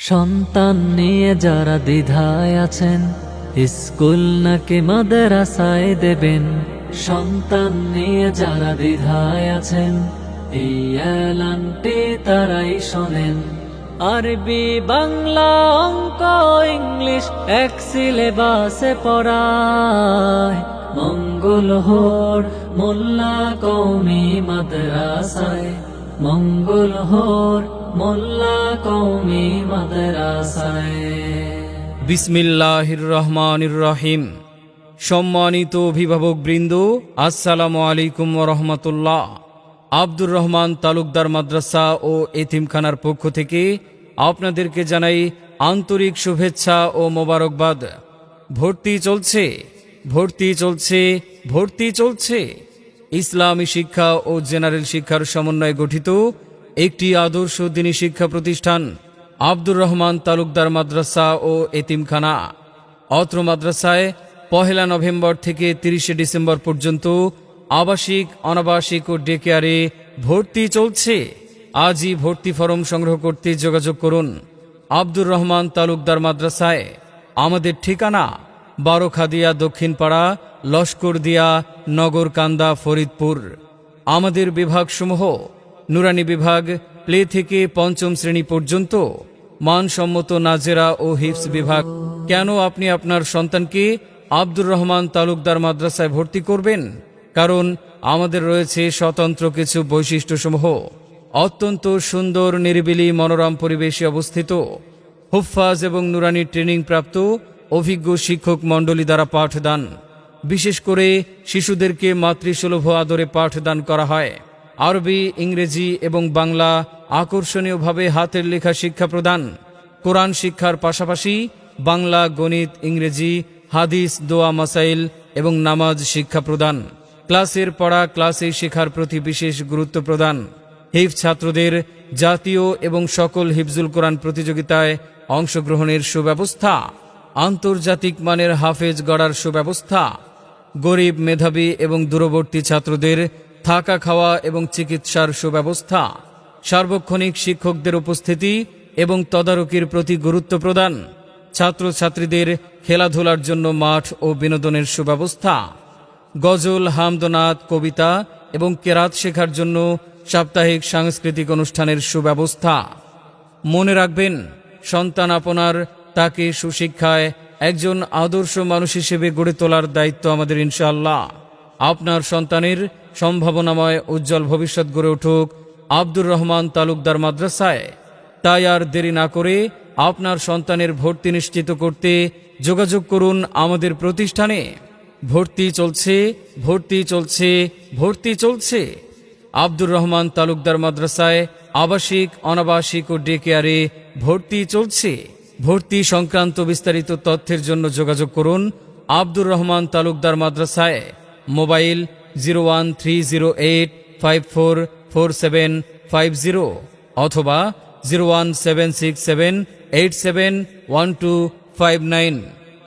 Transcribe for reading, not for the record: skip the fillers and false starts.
সন্তান নিয়ে যারা দ্বিধায় আছেন, স্কুল নাকি মাদ্রাসায় দেবেন। সন্তান নিয়ে যারা দ্বিধায় আছেন, এই এলানটি তারাই শোনেন। আরবি, বাংলা, অঙ্ক, ইংলিশ এক সিলেবাসে পড়ায়। মঙ্গলহর মোল্লা কওমি মাদ্রাসায়, মঙ্গলহর মোল্লা কওমি মাদ্রাসায়। বিসমিল্লাহির রহমানির রহিম। সম্মানিত অভিভাবকবৃন্দ, আসসালামু আলাইকুম ওয়া রাহমাতুল্লাহ। আব্দুর রহমান তালুকদার মাদ্রাসা ও এতিমখানার পক্ষ থেকে আপনাদেরকে জানাই আন্তরিক শুভেচ্ছা ও মোবারকবাদ। ভর্তি চলছে, ভর্তি চলছে, ভর্তি চলছে। ইসলামী শিক্ষা ও জেনারেল শিক্ষার সমন্বয়ে গঠিত একটি আদর্শ দ্বীনি শিক্ষা প্রতিষ্ঠান আব্দুর রহমান তালুকদার মাদ্রাসা ও এতিমখানা। অত্র মাদ্রাসায় 1 নভেম্বর থেকে 30 ডিসেম্বর পর্যন্ত আবাসিক, অনাবাসিক ও ডে কেয়ারে ভর্তি চলছে। আজই ভর্তি ফরম সংগ্রহ করতে যোগাযোগ করুন আব্দুর রহমান তালুকদার মাদ্রাসায়। আমাদের ঠিকানা বারোখাদিয়া, দক্ষিণপাড়া, লস্করদিয়া, নগরকান্দা, ফরিদপুর। আমাদের বিভাগসমূহ: নুরানি বিভাগ, প্লে থেকে 5ম শ্রেণী পর্যন্ত, মানসম্মত নাজেরা ও হিফজ বিভাগ। কেন আপনি আপনার সন্তানকে আব্দুর রহমান তালুকদার মাদ্রাসায় ভর্তি করবেন? কারণ আমাদের রয়েছে স্বতন্ত্র কিছু বৈশিষ্ট্যসমূহ। অত্যন্ত সুন্দর, নিরিবিলি, মনোরম পরিবেশে অবস্থিত, হুফফাজ এবং নুরানি ট্রেনিং প্রাপ্ত অভিজ্ঞ শিক্ষক মণ্ডলী দ্বারা পাঠদান। বিশেষ করে শিশুদেরকে মাতৃসুলভ আদরে পাঠদান করা হয়। আরবি, ইংরেজি এবং বাংলা আকর্ষণীয়ভাবে হাতের লেখা শিক্ষা প্রদান। কোরআন শিক্ষার পাশাপাশি বাংলা, গণিত, ইংরেজি, হাদিস, দোয়া, মাসাইল এবং নামাজ শিক্ষা প্রদান। ক্লাসের পড়া ক্লাসে শেখার প্রতি বিশেষ গুরুত্ব প্রদান। হিফজ ছাত্রদের জাতীয় এবং সকল হিফজুল কোরআন প্রতিযোগিতায় অংশগ্রহণের সুব্যবস্থা। আন্তর্জাতিক মানের হাফেজ গড়ার সুব্যবস্থা। গরিব, মেধাবী এবং দূরবর্তী ছাত্রদের থাকা, খাওয়া এবং চিকিৎসার সুব্যবস্থা। সার্বক্ষণিক শিক্ষকদের উপস্থিতি এবং তদারকির প্রতি গুরুত্ব প্রদান। ছাত্রছাত্রীদের খেলাধুলার জন্য মাঠ ও বিনোদনের সুব্যবস্থা। গজল, হামদনাদ, কবিতা এবং কেরাত শেখার জন্য সাপ্তাহিক সাংস্কৃতিক অনুষ্ঠানের সুব্যবস্থা। মনে রাখবেন, সন্তান আপনার, তাকে সুশিক্ষায় একজন আদর্শ মানুষ হিসেবে গড়ে তোলার দায়িত্ব আমাদের, ইনশাআল্লাহ। আপনার সন্তানের সম্ভাবনাময় উজ্জ্বল ভবিষ্যৎ গড়ে উঠুক আব্দুর রহমান তালুকদার মাদ্রাসায়। তাই আর দেরি না করে আপনার সন্তানের ভর্তি নিশ্চিত করতে যোগাযোগ করুন আমাদের প্রতিষ্ঠানে। ভর্তি চলছে, ভর্তি চলছে, ভর্তি চলছে। আব্দুর রহমান তালুকদার মাদ্রাসায় আবাসিক, অনাবাসিক ও ডে কেয়ারে ভর্তি চলছে। ভর্তি সংক্রান্ত বিস্তারিত তথ্যের জন্য যোগাযোগ করুন আব্দুর রহমান তালুকদার মাদ্রাসায়। মোবাইল 01308544750 অথবা 01767871259।